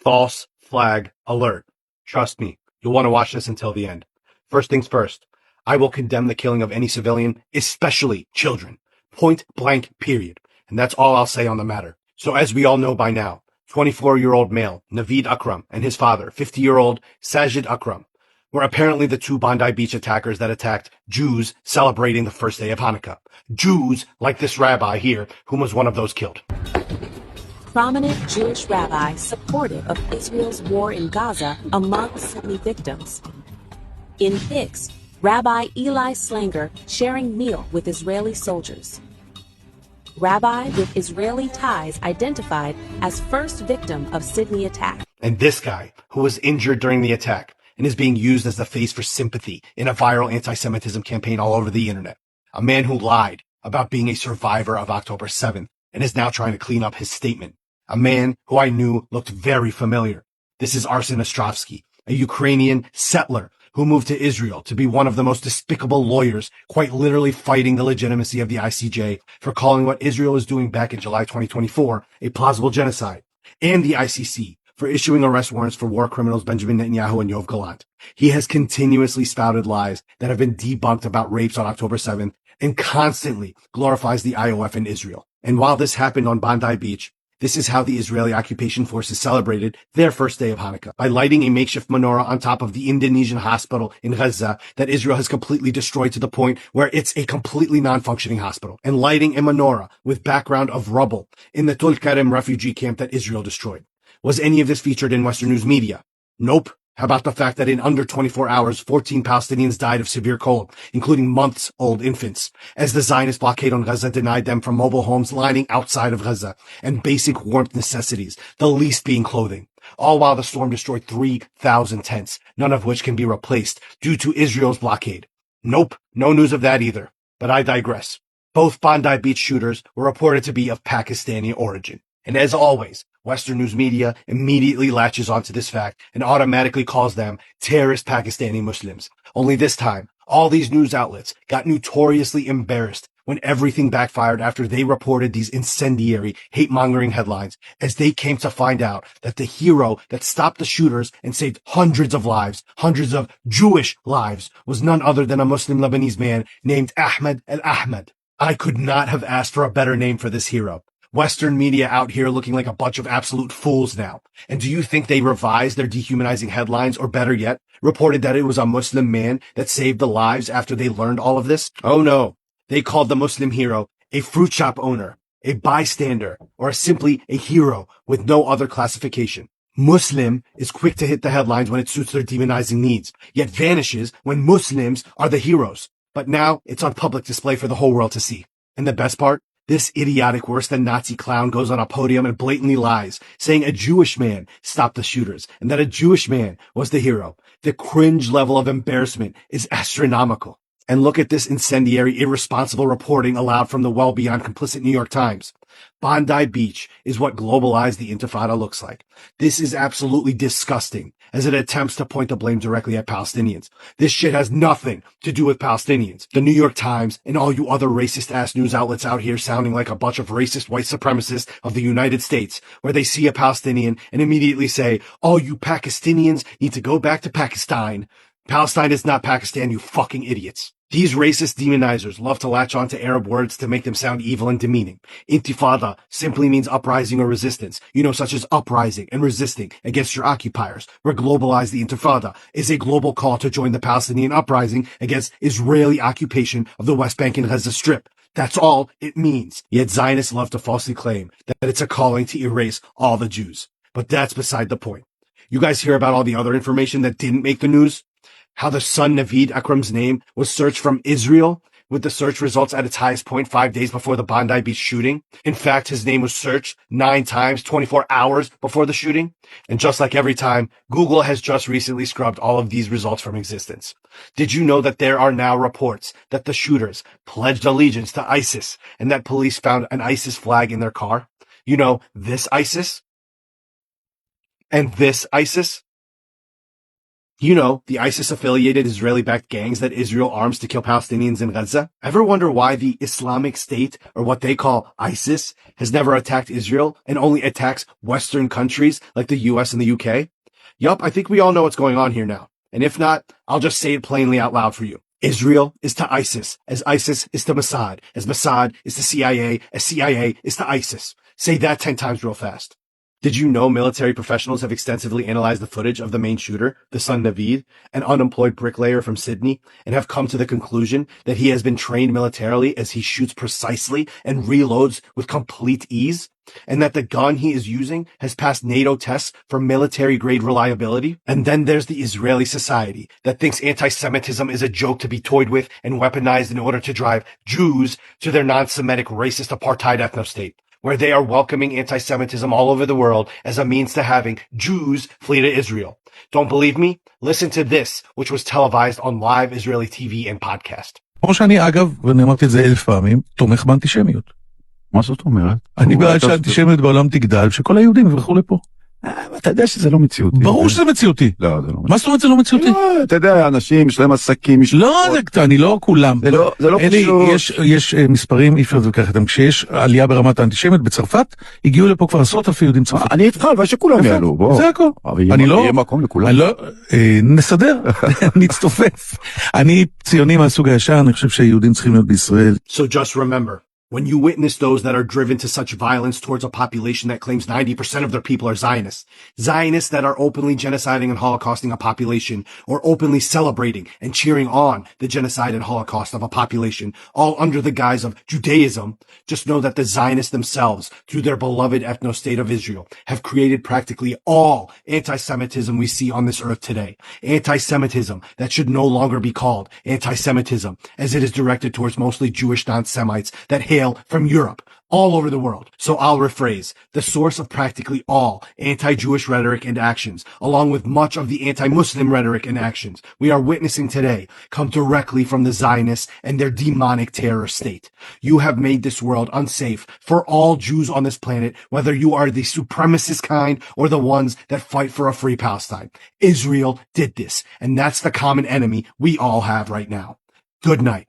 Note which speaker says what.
Speaker 1: False flag alert. Trust me, you'll want to watch this until the end. First things first, I will condemn the killing of any civilian, especially children. Point blank, period. And that's all I'll say on the matter. So as we all know by now, 24-year-old male Naveed Akram and his father, 50-year-old Sajid Akram, were apparently the two Bondi Beach attackers that attacked Jews celebrating the first day of Hanukkah. Jews like this rabbi here, who was one of those killed.
Speaker 2: Prominent Jewish rabbi supportive of Israel's war in Gaza among Sunni victims. In pics, Rabbi Eli Slanger sharing meal with Israeli soldiers. Rabbi with Israeli ties identified as first victim of Sydney attack.
Speaker 1: And this guy, who was injured during the attack and is being used as the face for sympathy in a viral anti-Semitism campaign all over the internet. A man who lied about being a survivor of October 7th and is now trying to clean up his statement. A man who I knew looked very familiar. This is Arsen Ostrovsky, a Ukrainian settler who moved to Israel to be one of the most despicable lawyers, quite literally fighting the legitimacy of the ICJ for calling what Israel was doing back in July 2024 a plausible genocide, and the ICC for issuing arrest warrants for war criminals Benjamin Netanyahu and Yoav Gallant. He has continuously spouted lies that have been debunked about rapes on October 7th and constantly glorifies the IOF in Israel. And while this happened on Bondi Beach, this is how the Israeli occupation forces celebrated their first day of Hanukkah, by lighting a makeshift menorah on top of the Indonesian hospital in Gaza that Israel has completely destroyed to the point where it's a completely non-functioning hospital, and lighting a menorah with background of rubble in the Tulkarem refugee camp that Israel destroyed. Was any of this featured in Western news media? Nope. How about the fact that in under 24 hours, 14 Palestinians died of severe cold, including months-old infants, as the Zionist blockade on Gaza denied them from mobile homes lining outside of Gaza and basic warmth necessities, the least being clothing. All while the storm destroyed 3,000 tents, none of which can be replaced due to Israel's blockade. Nope, no news of that either. But I digress. Both Bondi Beach shooters were reported to be of Pakistani origin. And as always, Western news media immediately latches onto this fact and automatically calls them terrorist Pakistani Muslims. Only this time, all these news outlets got notoriously embarrassed when everything backfired after they reported these incendiary, hate-mongering headlines, as they came to find out that the hero that stopped the shooters and saved hundreds of lives, hundreds of Jewish lives, was none other than a Muslim Lebanese man named Ahmed El-Ahmed. I could not have asked for a better name for this hero. Western media out here looking like a bunch of absolute fools now. And do you think they revised their dehumanizing headlines, or better yet, reported that it was a Muslim man that saved the lives after they learned all of this? Oh no. They called the Muslim hero a fruit shop owner, a bystander, or simply a hero with no other classification. Muslim is quick to hit the headlines when it suits their demonizing needs, yet vanishes when Muslims are the heroes. But now it's on public display for the whole world to see. And the best part? This idiotic, worse than Nazi clown goes on a podium and blatantly lies, saying a Jewish man stopped the shooters and that a Jewish man was the hero. The cringe level of embarrassment is astronomical. And look at this incendiary, irresponsible reporting allowed from the well beyond complicit New York Times. Bondi Beach is what globalized the Intifada looks like. This is absolutely disgusting, as it attempts to point the blame directly at Palestinians. This shit has nothing to do with Palestinians. The New York Times and all you other racist-ass news outlets out here sounding like a bunch of racist white supremacists of the United States, where they see a Palestinian and immediately say, all you Pakistanians need to go back to Pakistan. Palestine is not Pakistan, you fucking idiots. These racist demonizers love to latch on to Arab words to make them sound evil and demeaning. Intifada simply means uprising or resistance, such as uprising and resisting against your occupiers, where globalize the Intifada is a global call to join the Palestinian uprising against Israeli occupation of the West Bank and Gaza Strip. That's all it means. Yet Zionists love to falsely claim that it's a calling to erase all the Jews. But that's beside the point. You guys hear about all the other information that didn't make the news? How the son Naveed Akram's name was searched from Israel, with the search results at its highest point 5 days before the Bondi Beach shooting. In fact, his name was searched 9 times, 24 hours before the shooting. And just like every time, Google has just recently scrubbed all of these results from existence. Did you know that there are now reports that the shooters pledged allegiance to ISIS and that police found an ISIS flag in their car? This ISIS and this ISIS? You know, the ISIS-affiliated Israeli-backed gangs that Israel arms to kill Palestinians in Gaza? Ever wonder why the Islamic State, or what they call ISIS, has never attacked Israel and only attacks Western countries like the US and the UK? Yup, I think we all know what's going on here now. And if not, I'll just say it plainly out loud for you. Israel is to ISIS, as ISIS is to Mossad, as Mossad is to CIA, as CIA is to ISIS. Say that 10 times real fast. Did you know military professionals have extensively analyzed the footage of the main shooter, the son Naveed, an unemployed bricklayer from Sydney, and have come to the conclusion that he has been trained militarily as he shoots precisely and reloads with complete ease? And that the gun he is using has passed NATO tests for military-grade reliability? And then there's the Israeli society that thinks anti-Semitism is a joke to be toyed with and weaponized in order to drive Jews to their non-Semitic racist apartheid ethno-state, where they are welcoming anti-Semitism all over the world as a means to having Jews flee to Israel. Don't believe me? Listen to this, which was televised on live Israeli TV and podcast.
Speaker 3: כמו שאני אגב, ואני אמרתי את זה 1000 פעמים, תומך באנטישמיות.
Speaker 4: מה זאת אומרת?
Speaker 3: אני בעד שהאנטישמיות בעולם תגדל, שכל היהודים יברחו לפה.
Speaker 4: אתה יודע שזה לא מציאותי.
Speaker 3: ברור שזה מציאותי.
Speaker 4: לא, זה לא מציאותי.
Speaker 3: מה זאת אומרת זה לא מציאותי?
Speaker 4: אתה יודע, אנשים, יש להם עסקים,
Speaker 3: לא, אני לא כולם.
Speaker 4: זה לא פשוט.
Speaker 3: יש מספרים, אי אפשר להתווכח איתם. כשיש עלייה ברמת האנטישמיות בצרפת, הגיעו לפה כבר 10,000 יהודים צרפת.
Speaker 4: אני איתך, אבל שכולם יעלו, בוא.
Speaker 3: זה הכל.
Speaker 4: יהיה מקום לכולם.
Speaker 3: נסדר, נצטופף. אני ציוני מהסוג הישר, אני חושב שהיהודים צריכים להיות בישראל.
Speaker 1: So just remember, when you witness those that are driven to such violence towards a population that claims 90% of their people are Zionists, Zionists that are openly genociding and holocausting a population, or openly celebrating and cheering on the genocide and holocaust of a population, all under the guise of Judaism, just know that the Zionists themselves, through their beloved ethno-state of Israel, have created practically all anti-Semitism we see on this earth today. Anti-Semitism that should no longer be called anti-Semitism, as it is directed towards mostly Jewish non-Semites that hail from Europe, all over the world. So I'll rephrase, the source of practically all anti-Jewish rhetoric and actions, along with much of the anti-Muslim rhetoric and actions we are witnessing today, come directly from the Zionists and their demonic terror state. You have made this world unsafe for all Jews on this planet, whether you are the supremacist kind or the ones that fight for a free Palestine. Israel did this, and that's the common enemy we all have right now. Good night.